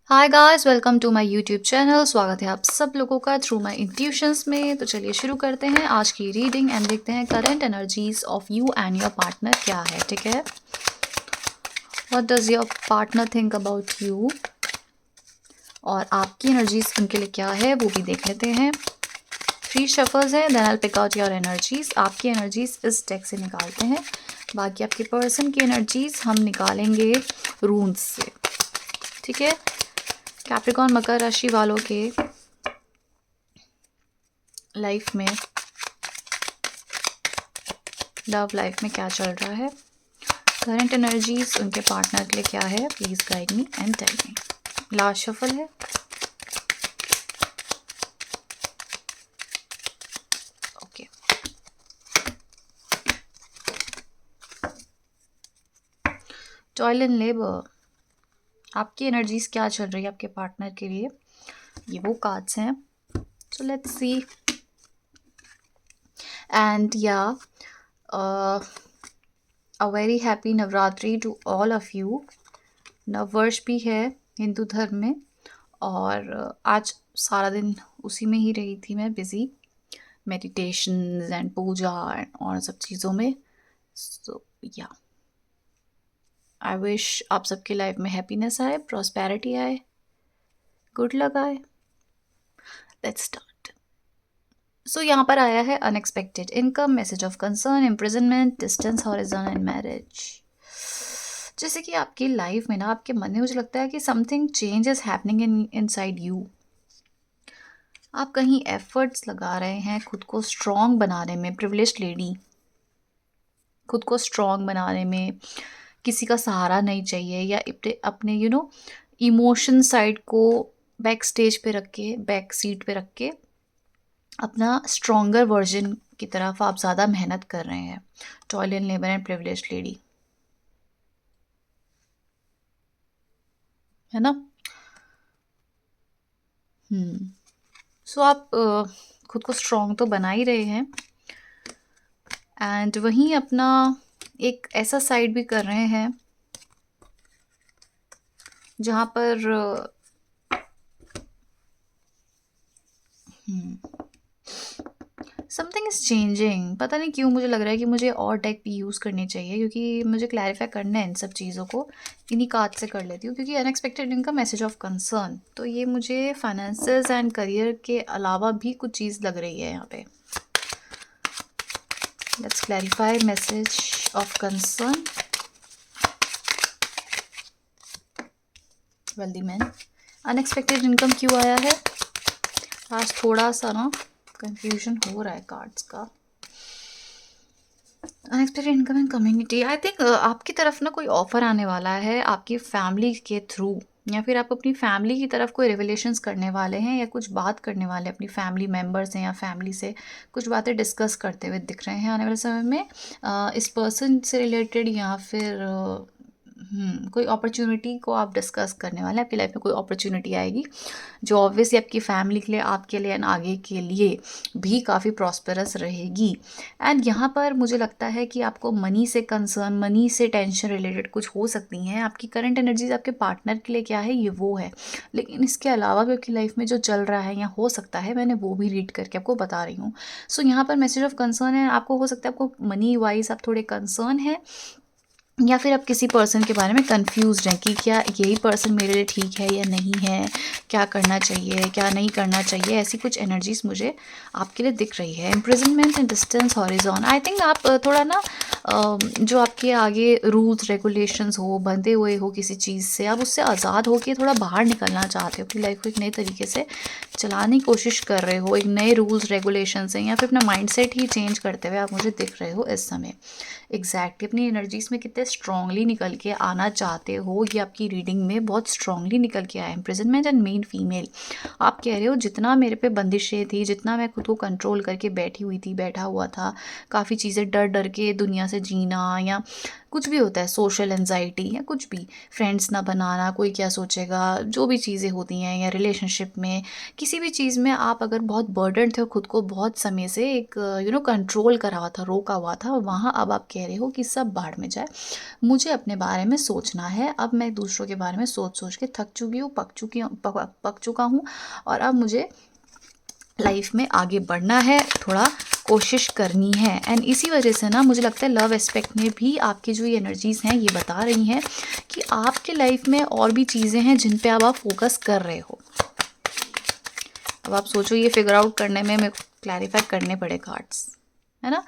Hi guys, welcome to my YouTube channel. स्वागत है आप सब लोगों का थ्रू माय इंट्यूशंस में। तो चलिए शुरू करते हैं आज की रीडिंग एंड देखते हैं current energies of you and your partner क्या है। ठीक है, what does your partner think about you और आपकी एनर्जीज उनके लिए क्या है वो भी देख लेते हैं। 3 शफल्स हैं, then I pick out your energies. आपकी एनर्जीज इस डेक से निकालते हैं, बाकी आपके पर्सन की एनर्जीज हम निकालेंगे रून्स से। ठीक है, कैप्रिकॉर्न मकर राशि वालों के लाइफ में, लव लाइफ में क्या चल रहा है, करंट एनर्जीज उनके पार्टनर के लिए क्या है, please guide me and tell me. Last shuffle है। ओके, टॉयल एंड लेबर, आपकी एनर्जीज क्या चल रही है आपके पार्टनर के लिए, ये वो कार्ड्स हैं। सो लेट्स सी एंड या a very happy Navratri to all of you. नववर्ष भी है हिंदू धर्म में और आज सारा दिन उसी में ही रही थी मैं, बिजी मेडिटेशन एंड पूजा और सब चीज़ों में। सो या आई विश आप सबके लाइफ में हैप्पीनेस आए, प्रॉस्पेरिटी आए, गुड लक आए। Let's start. सो यहाँ पर आया है unexpected income, message of concern, imprisonment, distance, horizon and marriage. जैसे कि आपकी लाइफ में ना, आपके मन में मुझे लगता है कि something change is happening inside you. आप कहीं एफर्ट्स लगा रहे हैं खुद को स्ट्रॉन्ग बनाने में, प्रिविलेज्ड लेडी, खुद को स्ट्रॉन्ग बनाने में किसी का सहारा नहीं चाहिए, या अपने इमोशन साइड को बैक स्टेज पे रख के, बैक सीट पे रख के अपना स्ट्रॉन्गर वर्जन की तरफ आप ज़्यादा मेहनत कर रहे हैं। Toil and labour and privileged lady, है ना। सो आप खुद को स्ट्रॉन्ग तो बना ही रहे हैं एंड वहीं अपना एक ऐसा साइड भी कर रहे हैं जहाँ पर समथिंग इज चेंजिंग। पता नहीं क्यों मुझे लग रहा है कि मुझे और डेक भी यूज़ करनी चाहिए, क्योंकि मुझे क्लैरिफाई करना है इन सब चीज़ों को। इन्हीं कार्ड से कर लेती हूँ, क्योंकि अनएक्सपेक्टेड इनका मैसेज ऑफ कंसर्न, तो ये मुझे फाइनेंसेस एंड करियर के अलावा भी कुछ चीज़ लग रही है यहाँ पे। Let's clarify message of concern. Wealthy man, unexpected income क्यों आया है? आज थोड़ा सा ना कंफ्यूजन हो रहा है कार्ड्स का। Unexpected income in community, I think आपकी तरफ ना कोई ऑफर आने वाला है आपकी फैमिली के थ्रू, या फिर आप अपनी फैमिली की तरफ कोई रिवलेशंस करने वाले हैं या कुछ बात करने वाले हैं अपनी फैमिली मेम्बर्स हैं, या फैमिली से कुछ बातें डिस्कस करते हुए दिख रहे हैं आने वाले समय में। इस पर्सन से रिलेटेड, या फिर कोई अपॉर्चुनिटी को आप डिस्कस करने वाले हैं। आपकी लाइफ में कोई अपॉर्चुनिटी आएगी जो ऑब्वियसली आपकी फैमिली के लिए, आपके लिए एंड आगे के लिए भी काफ़ी प्रॉस्पेरस रहेगी। एंड यहाँ पर मुझे लगता है कि आपको मनी से कंसर्न, मनी से टेंशन रिलेटेड कुछ हो सकती हैं। आपकी करंट एनर्जीज आपके पार्टनर के लिए क्या है, ये वो है, लेकिन इसके अलावा भी आपकी लाइफ में जो चल रहा है या हो सकता है, मैंने वो भी रीड करके आपको बता रही हूँ। सो यहाँ पर मैसेज ऑफ कंसर्न है, आपको हो सकता है आपको मनी वाइज आप थोड़े कंसर्न है, या फिर आप किसी पर्सन के बारे में कंफ्यूज हैं कि क्या यही पर्सन मेरे लिए ठीक है या नहीं है, क्या करना चाहिए क्या नहीं करना चाहिए। ऐसी कुछ एनर्जीज मुझे आपके लिए दिख रही है। Imprisonment and distance, horizon, I think आप थोड़ा ना जो आपके आगे रूल्स रेगुलेशंस हो, बंधे हुए हो किसी चीज़ से, आप उससे आज़ाद हो के थोड़ा बाहर निकलना चाहते हो, अपनी लाइफ को एक नए तरीके से चलाने की कोशिश कर रहे हो, एक नए रूल्स रेगुलेशंस हैं, या फिर अपना माइंडसेट ही चेंज करते हुए आप मुझे दिख रहे हो इस समय। एग्जैक्टली अपनी एनर्जीज में कितने स्ट्रांगली निकल के आना चाहते हो, ये आपकी रीडिंग में बहुत स्ट्रांगली निकल के आया। इम्प्रिजनमेंट एंड मेन फीमेल, आप कह रहे हो जितना मेरे पे बंदिशें थी, जितना मैं खुद को कंट्रोल करके बैठी हुई थी, बैठा हुआ था, काफ़ी चीज़ें डर डर के दुनिया से जीना, या कुछ भी होता है, सोशल एंजाइटी या कुछ भी, फ्रेंड्स ना बनाना, कोई क्या सोचेगा, जो भी चीज़ें होती हैं, या रिलेशनशिप में किसी भी चीज़ में आप अगर बहुत बर्डन थे और खुद को बहुत समय से एक कंट्रोल करा हुआ था, रोका हुआ था, वहाँ अब आप कह रहे हो कि सब बाढ़ में जाए, मुझे अपने बारे में सोचना है, अब मैं दूसरों के बारे में सोच सोच के थक चुकी हूँ, पक चुका हूँ, और अब मुझे लाइफ में आगे बढ़ना है, थोड़ा कोशिश करनी है। एंड इसी वजह से ना मुझे लगता है लव एस्पेक्ट में भी आपकी जो ये एनर्जीज़ हैं ये बता रही हैं कि आपके लाइफ में और भी चीज़ें हैं जिन पे अब आप फोकस कर रहे हो। अब आप सोचो, ये फिगर आउट करने में मेरे को क्लैरिफाई करने पड़े कार्ड्स, है ना।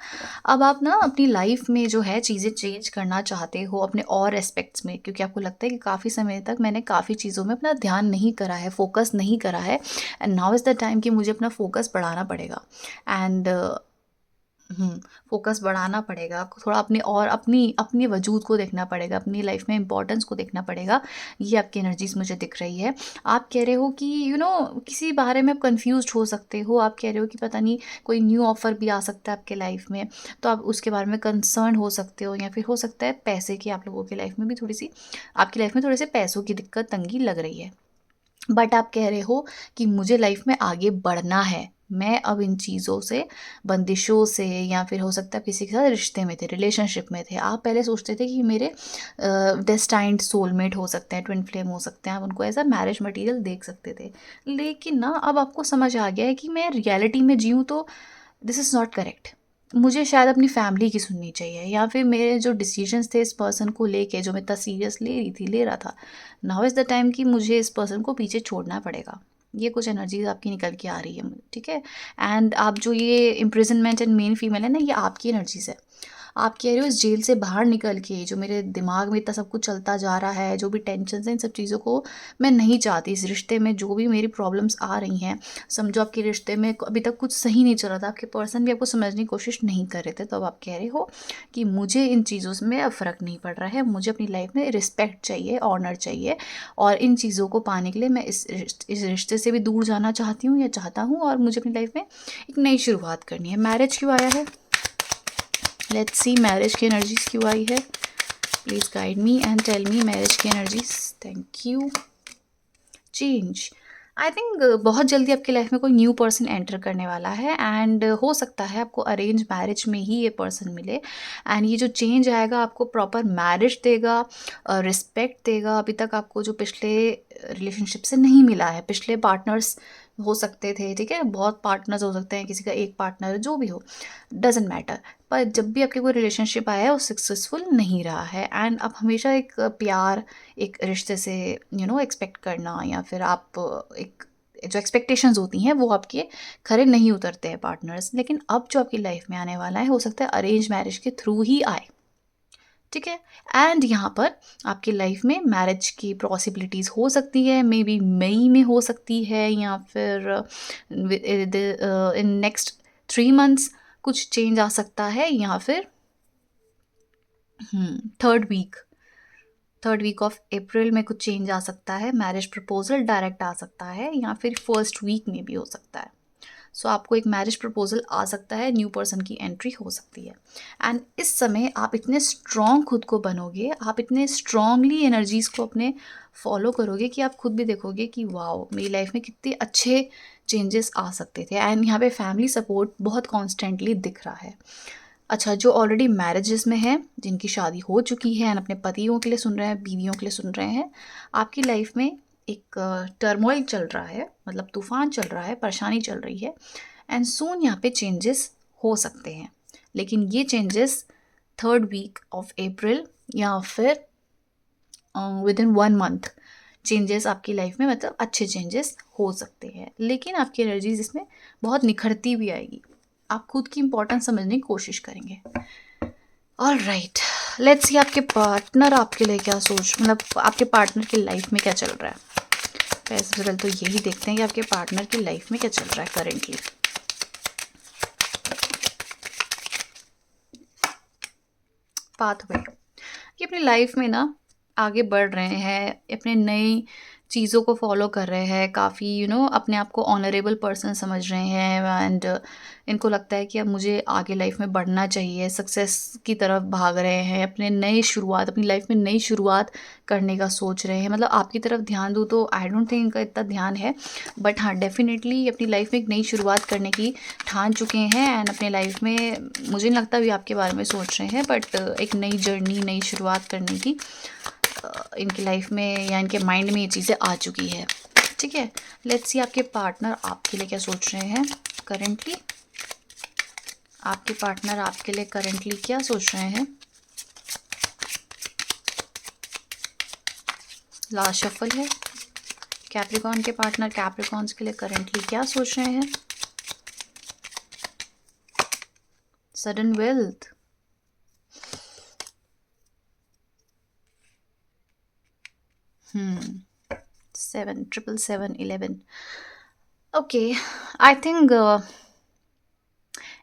अब आप ना अपनी लाइफ में जो है चीज़ें चेंज करना चाहते हो अपने और एस्पेक्ट्स में, क्योंकि आपको लगता है कि काफ़ी समय तक मैंने काफ़ी चीज़ों में अपना ध्यान नहीं करा है, फोकस नहीं करा है, and now is the time कि मुझे अपना फोकस बढ़ाना पड़ेगा। एंड फोकस बढ़ाना पड़ेगा, थोड़ा अपने और अपनी अपने वजूद को देखना पड़ेगा, अपनी लाइफ में इंपॉर्टेंस को देखना पड़ेगा। ये आपकी एनर्जीज मुझे दिख रही है। आप कह रहे हो कि किसी बारे में आप कंफ्यूज्ड हो सकते हो, आप कह रहे हो कि पता नहीं कोई न्यू ऑफर भी आ सकता है आपके लाइफ में, तो आप उसके बारे में कंसर्न हो सकते हो, या फिर हो सकता है पैसे की आप लोगों की लाइफ में भी थोड़ी सी, आपकी लाइफ में थोड़े से पैसों की दिक्कत तंगी लग रही है। बट आप कह रहे हो कि मुझे लाइफ में आगे बढ़ना है, मैं अब इन चीज़ों से, बंदिशों से, या फिर हो सकता है किसी के साथ रिश्ते में थे, रिलेशनशिप में थे, आप पहले सोचते थे कि मेरे डेस्टाइंड सोलमेट हो सकते हैं, ट्विन फ्लेम हो सकते हैं, आप उनको एज अ मैरिज मटेरियल देख सकते थे। लेकिन ना अब आपको समझ आ गया है कि मैं रियलिटी में जीऊँ तो दिस इज़ नॉट करेक्ट, मुझे शायद अपनी फैमिली की सुननी चाहिए, या फिर मेरे जो डिसीजंस थे इस पर्सन को लेके, जो मैं इतना सीरियस ले रहा था, नाउ इज़ द टाइम कि मुझे इस पर्सन को पीछे छोड़ना पड़ेगा। ये कुछ एनर्जीज आपकी निकल के आ रही है मुझे, ठीक है। एंड आप जो ये इम्प्रिजनमेंट एंड मेन फीमेल है ना, ये आपकी एनर्जीज है। आप कह रहे हो इस जेल से बाहर निकल के, जो मेरे दिमाग में इतना सब कुछ चलता जा रहा है, जो भी टेंशन है, इन सब चीज़ों को मैं नहीं चाहती। इस रिश्ते में जो भी मेरी प्रॉब्लम्स आ रही हैं, समझो आपके रिश्ते में अभी तक कुछ सही नहीं चल रहा था, आपके पर्सन भी आपको समझने की कोशिश नहीं कर रहे थे, तो अब आप कह रहे हो कि मुझे इन चीज़ों में अब फ़र्क नहीं पड़ रहा है, मुझे अपनी लाइफ में रिस्पेक्ट चाहिए, ऑनर चाहिए, और इन चीज़ों को पाने के लिए मैं इस रिश्ते से भी दूर जाना चाहती हूँ, या चाहता हूँ, और मुझे अपनी लाइफ में एक नई शुरुआत करनी है। मैरिज क्यों आया है? लेट्स सी मैरिज की एनर्जीज क्यों आई है। Please guide me and tell me marriage की energies. Thank you. Change, I think बहुत जल्दी आपकी लाइफ में कोई न्यू पर्सन एंटर करने वाला है, एंड हो सकता है आपको अरेंज मैरिज में ही ये पर्सन मिले, एंड ये जो चेंज आएगा आपको प्रॉपर मैरिज देगा, रिस्पेक्ट देगा। अभी तक आपको जो पिछले रिलेशनशिप से नहीं मिला है, पिछले पार्टनर्स हो सकते थे, ठीक है, बहुत पार्टनर्स हो सकते हैं, किसी का एक पार्टनर, जो भी हो, डजेंट मैटर, पर जब भी आपके कोई रिलेशनशिप आया है वो सक्सेसफुल नहीं रहा है, एंड आप हमेशा एक प्यार, एक रिश्ते से एक्सपेक्ट करना, या फिर आप एक जो एक्सपेक्टेशंस होती हैं वो आपके खरे नहीं उतरते हैं पार्टनर्स। लेकिन अब जो आपकी लाइफ में आने वाला है, हो सकता है अरेंज मैरिज के थ्रू ही आए, ठीक है। एंड यहाँ पर आपकी लाइफ में मैरिज की पॉसिबिलिटीज़ हो सकती है, मे बी मई में हो सकती है, या फिर इन नेक्स्ट 3 मंथ्स कुछ चेंज आ सकता है, या फिर third week third week of April में कुछ चेंज आ सकता है, मैरिज प्रपोजल डायरेक्ट आ सकता है, या फिर फर्स्ट वीक में भी हो सकता है। सो आपको एक मैरिज प्रपोजल आ सकता है, न्यू पर्सन की एंट्री हो सकती है, एंड इस समय आप इतने स्ट्रॉन्ग खुद को बनोगे, आप इतने स्ट्रॉन्गली एनर्जीज़ को अपने फॉलो करोगे कि आप खुद भी देखोगे कि वाओ, मेरी लाइफ में कितने अच्छे चेंजेस आ सकते थे। एंड यहाँ पे फैमिली सपोर्ट बहुत कॉन्स्टेंटली दिख रहा है। अच्छा, जो ऑलरेडी मैरिजेस में हैं, जिनकी शादी हो चुकी है, एंड अपने पतियों के लिए सुन रहे हैं, बीवियों के लिए सुन रहे हैं, आपकी लाइफ में एक टर्मोइल चल रहा है, मतलब तूफान चल रहा है, परेशानी चल रही है, एंड सून यहाँ पे चेंजेस हो सकते हैं। लेकिन ये changes third week of April, या फिर विद इन 1 मंथ चेंजेस आपकी लाइफ में, मतलब अच्छे चेंजेस हो सकते हैं। लेकिन आपकी एनर्जीज इसमें बहुत निखरती भी आएगी, आप खुद की इंपॉर्टेंस समझने की कोशिश करेंगे। ऑल राइट, लेट्स सी आपके पार्टनर आपके लिए क्या सोच, मतलब आपके पार्टनर की लाइफ में क्या चल रहा है। पहले सबसे पहले तो यही देखते हैं कि आपके पार्टनर की लाइफ में क्या चल रहा है करेंटली। पाथवे, ये अपनी लाइफ में ना आगे बढ़ रहे हैं, अपने नई चीज़ों को फॉलो कर रहे हैं, काफ़ी अपने आप को ऑनरेबल पर्सन समझ रहे हैं, एंड इनको लगता है कि अब मुझे आगे लाइफ में बढ़ना चाहिए, सक्सेस की तरफ भाग रहे हैं, अपनी लाइफ में नई शुरुआत करने का सोच रहे हैं। मतलब आपकी तरफ ध्यान दूँ तो आई डोंट थिंक इनका इतना ध्यान है, बट हाँ, डेफिनेटली अपनी लाइफ में एक नई शुरुआत करने की ठान चुके हैं, एंड अपने लाइफ में मुझे नहीं लगता अभी आपके बारे में सोच रहे हैं, बट एक नई जर्नी, नई शुरुआत करने की इनकी लाइफ में या इनके माइंड में ये चीज़ें आ चुकी है। ठीक है, लेट्स सी आपके पार्टनर आपके लिए क्या सोच रहे हैं करेंटली। आपके पार्टनर आपके लिए करेंटली क्या सोच रहे हैं। लास्ट शफल है। कैप्रिकॉर्न के पार्टनर कैप्रिकॉर्न्स के लिए करेंटली क्या सोच रहे हैं। Sudden wealth, 7 7 7 11। Okay, I think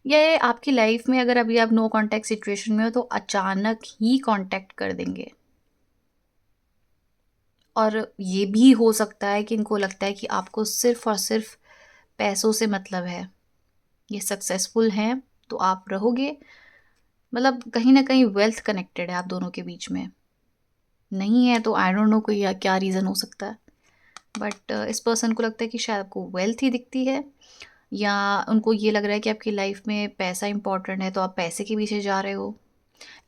ये आपकी लाइफ में अगर अभी आप नो कांटेक्ट सिचुएशन में हो तो अचानक ही कांटेक्ट कर देंगे, और ये भी हो सकता है कि इनको लगता है कि आपको सिर्फ और सिर्फ पैसों से मतलब है। ये सक्सेसफुल हैं तो आप रहोगे, मतलब कहीं ना कहीं वेल्थ कनेक्टेड है आप दोनों के बीच में। नहीं है तो आई डोंट नो कोई क्या रीज़न हो सकता है, बट इस पर्सन को लगता है कि शायद आपको वेल्थ ही दिखती है, या उनको ये लग रहा है कि आपकी लाइफ में पैसा इंपॉर्टेंट है तो आप पैसे के पीछे जा रहे हो,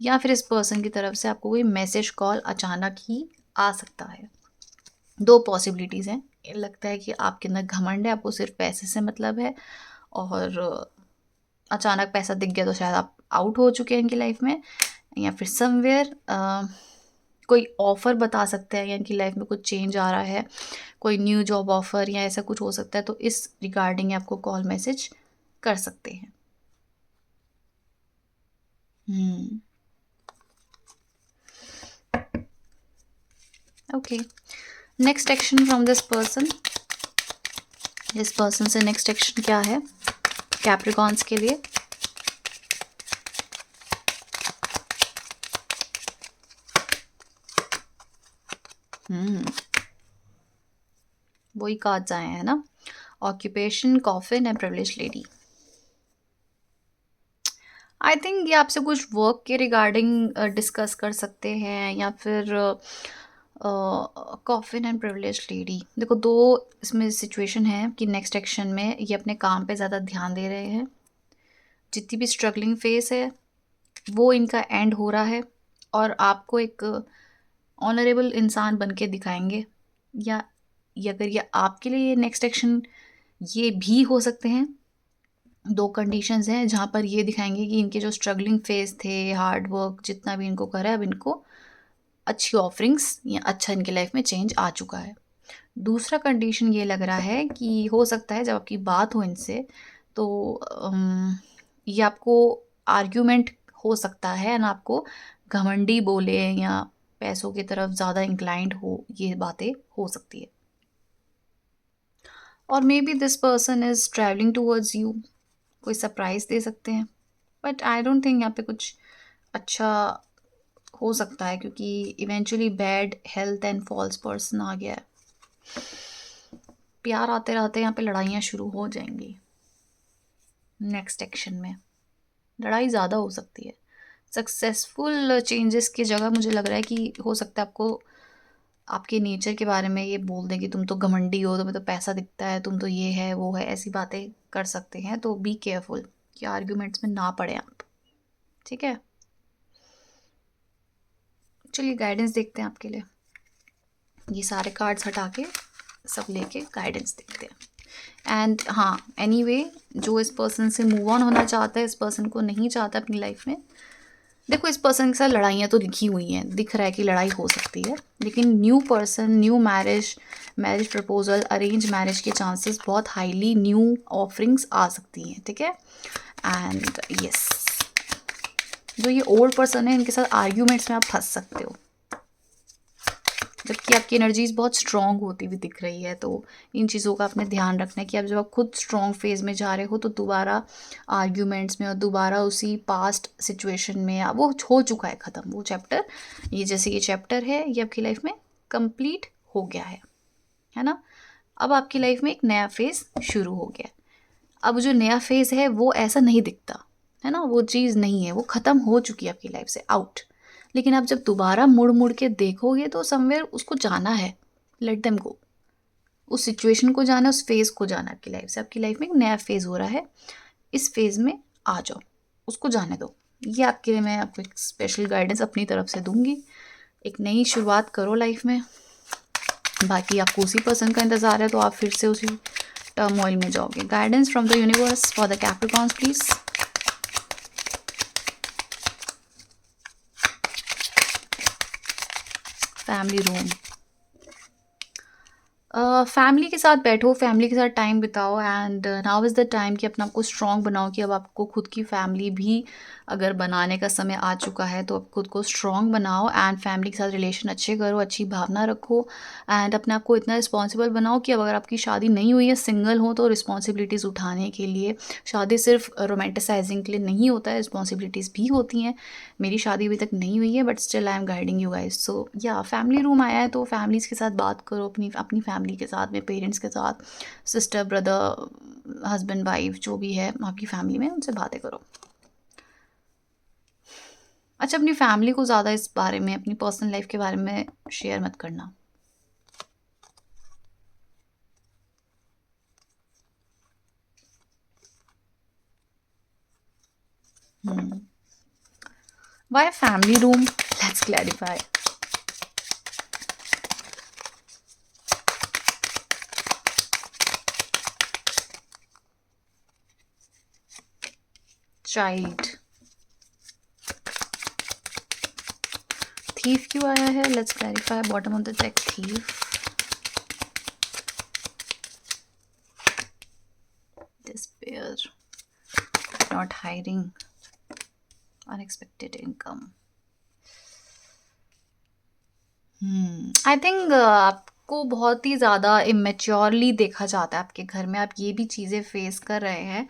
या फिर इस पर्सन की तरफ से आपको कोई मैसेज कॉल अचानक ही आ सकता है। दो पॉसिबिलिटीज़ हैं। ये लगता है कि आपके अंदर घमंड है, आपको सिर्फ पैसे से मतलब है, और अचानक पैसा दिख गया तो शायद आप आउट हो चुके हैं इनकी लाइफ में, या फिर समवेयर कोई ऑफ़र बता सकते हैं, या इनकी लाइफ में कुछ चेंज आ रहा है, कोई न्यू जॉब ऑफ़र या ऐसा कुछ हो सकता है, तो इस रिगार्डिंग आपको कॉल मैसेज कर सकते हैं। Okay, next action from this person. इस पर्सन से नेक्स्ट एक्शन क्या है कैप्रिकॉर्न्स के लिए। वही कार्ड्स आए हैं ना, occupation, coffin and privilege lady. I think ये आपसे कुछ वर्क के रिगार्डिंग डिस्कस कर सकते हैं, या फिर कॉफिन एंड प्रिविलेज लेडी। देखो, दो इसमें सिचुएशन है कि नेक्स्ट एक्शन में ये अपने काम पे ज़्यादा ध्यान दे रहे हैं, जितनी भी स्ट्रगलिंग फेस है वो इनका एंड हो रहा है, और आपको एक ऑनरेबल इंसान बन के दिखाएंगे, या ये अगर ये आपके लिए ये नेक्स्ट एक्शन ये भी हो सकते हैं। दो कंडीशंस हैं जहाँ पर ये दिखाएंगे कि इनके जो स्ट्रगलिंग फेज थे, हार्ड वर्क जितना भी इनको करा है, अब इनको अच्छी ऑफरिंग्स या अच्छा इनके लाइफ में चेंज आ चुका है। दूसरा कंडीशन ये लग रहा है कि हो सकता है जब आपकी बात हो इनसे तो ये आपको आर्ग्यूमेंट हो सकता है ना, आपको घमंडी बोले या पैसों की तरफ ज़्यादा इंक्लाइंड हो, ये बातें हो सकती है। और may be this person is travelling towards you, कोई सरप्राइज़ दे सकते हैं, बट आई डोंट थिंक यहाँ पे कुछ अच्छा हो सकता है, क्योंकि eventually bad health and false person आ गया है। प्यार आते रहते यहाँ पे लड़ाइयाँ शुरू हो जाएंगी। नेक्स्ट एक्शन में लड़ाई ज़्यादा हो सकती है। सक्सेसफुल चेंजेस की जगह मुझे लग रहा है कि हो सकता है आपको आपके नेचर के बारे में ये बोल दें कि तुम तो घमंडी हो, तुम्हें तो पैसा दिखता है, तुम तो ये है वो है, ऐसी बातें कर सकते हैं। तो बी केयरफुल कि आर्ग्यूमेंट्स में ना पड़े आप। ठीक है, चलिए गाइडेंस देखते हैं आपके लिए। ये सारे कार्ड्स हटा के सब लेके गाइडेंस देखते हैं। एंड हाँ, एनीवे, जो इस पर्सन से मूव ऑन होना चाहता है, इस पर्सन को नहीं चाहता अपनी लाइफ में, देखो इस पर्सन के साथ लड़ाइयाँ तो लिखी हुई हैं, दिख रहा है कि लड़ाई हो सकती है, लेकिन new person, new marriage, marriage proposal, arrange marriage के चांसेस बहुत हाईली, न्यू ऑफरिंग्स आ सकती हैं। ठीक है, एंड यस, जो ये ओल्ड पर्सन है इनके साथ आर्ग्यूमेंट्स में आप फंस सकते हो, जबकि आपकी एनर्जीज बहुत स्ट्रांग होती हुई दिख रही है। तो इन चीज़ों का आपने ध्यान रखना है कि आप जब आप खुद स्ट्रांग फेज में जा रहे हो तो दोबारा आर्ग्यूमेंट्स में और दोबारा उसी पास्ट सिचुएशन में, वो हो चुका है ख़त्म वो चैप्टर। ये जैसे ये चैप्टर है ये आपकी लाइफ में कंप्लीट हो गया है। है ना? अब आपकी लाइफ में एक नया फेज़ शुरू हो गया। अब जो नया फेज़ है वो ऐसा नहीं दिखता, है ना? वो चीज़ नहीं है, वो ख़त्म हो चुकी है आपकी लाइफ से, आउट। लेकिन आप जब दोबारा मुड़-मुड़ के देखोगे तो समव्हेयर उसको जाना है, लेट देम गो। उस सिचुएशन को जाना है, उस फेज़ को जाना है आपकी लाइफ से। आपकी लाइफ में एक नया फेज़ हो रहा है, इस फेज़ में आ जाओ, उसको जाने दो। ये आपके लिए मैं आपको एक स्पेशल गाइडेंस अपनी तरफ से दूँगी। एक नई शुरुआत करो लाइफ में। बाकी आपको उसी पर्सन का इंतज़ार है तो आप फिर से उसी टर्मोइल में जाओगे। Guidance from the universe for the Capricorns please. Family room. Family के साथ बैठो, फैमिली के साथ टाइम बिताओ and now is the time कि अपने आप को स्ट्रॉन्ग बनाओ कि अब आपको खुद की फैमिली भी अगर बनाने का समय आ चुका है तो आप खुद को स्ट्रॉन्ग बनाओ एंड फैमिली के साथ रिलेशन अच्छे करो, अच्छी भावना रखो एंड अपने आप को इतना रिस्पॉन्सिबल बनाओ कि अब अगर आपकी शादी नहीं हुई है, सिंगल हो, तो रिस्पॉन्सिबिलिटीज़ उठाने के लिए। शादी सिर्फ रोमांटिसाइजिंग के लिए नहीं होता है, रिस्पॉन्सिबिलिटीज़ भी होती हैं। मेरी शादी अभी तक नहीं हुई है but still I am guiding you guys. So या फैमिली रूम आया है तो फैमिलीज़ के साथ बात करो, अपनी अपनी फैमिली के साथ में, पेरेंट्स के साथ, सिस्टर ब्रदर, हस्बैंड वाइफ, जो भी है आपकी फैमिली में, उनसे बातें करो। अच्छा, अपनी फैमिली को ज़्यादा इस बारे में, अपनी पर्सनल लाइफ के बारे में शेयर मत करना। Why family room, let's clarify. Child. Thief क्यों आया है, let's clarify. Bottom of the deck thief, despair, not hiring, unexpected income. I think आपको बहुत ही ज़्यादा इमेच्योरली देखा जाता है आपके घर में, आप ये भी चीज़ें फेस कर रहे हैं,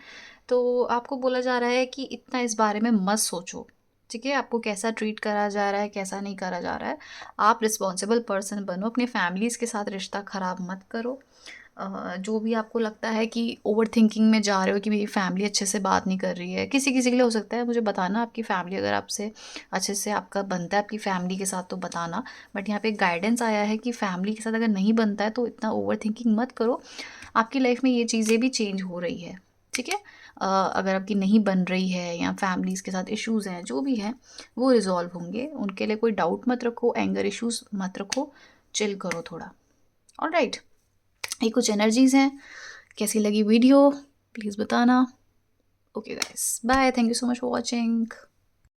तो आपको बोला जा रहा है कि इतना इस बारे में मत सोचो, ठीक है? आपको कैसा ट्रीट करा जा रहा है, कैसा नहीं करा जा रहा है, आप रिस्पॉन्सिबल पर्सन बनो, अपनी फैमिलीज़ के साथ रिश्ता ख़राब मत करो। जो भी आपको लगता है कि ओवर थिंकिंग में जा रहे हो कि मेरी फैमिली अच्छे से बात नहीं कर रही है, किसी किसी के लिए हो सकता है, मुझे बताना आपकी फैमिली अगर आपसे अच्छे से आपका बनता है आपकी फैमिली के साथ तो बताना। बट यहाँ पे गाइडेंस आया है कि फैमिली के साथ अगर नहीं बनता है तो इतना ओवर थिंकिंग मत करो। आपकी लाइफ में ये चीज़ें भी चेंज हो रही है, ठीक है? अगर आपकी नहीं बन रही है या फैमिलीज़ के साथ इश्यूज़ हैं, जो भी हैं, वो रिजॉल्व होंगे। उनके लिए कोई डाउट मत रखो, एंगर इश्यूज़ मत रखो, चिल करो थोड़ा। ऑलराइट, ये कुछ एनर्जीज़ हैं। कैसी लगी वीडियो प्लीज़ बताना। Okay guys, bye, thank you so much for watching.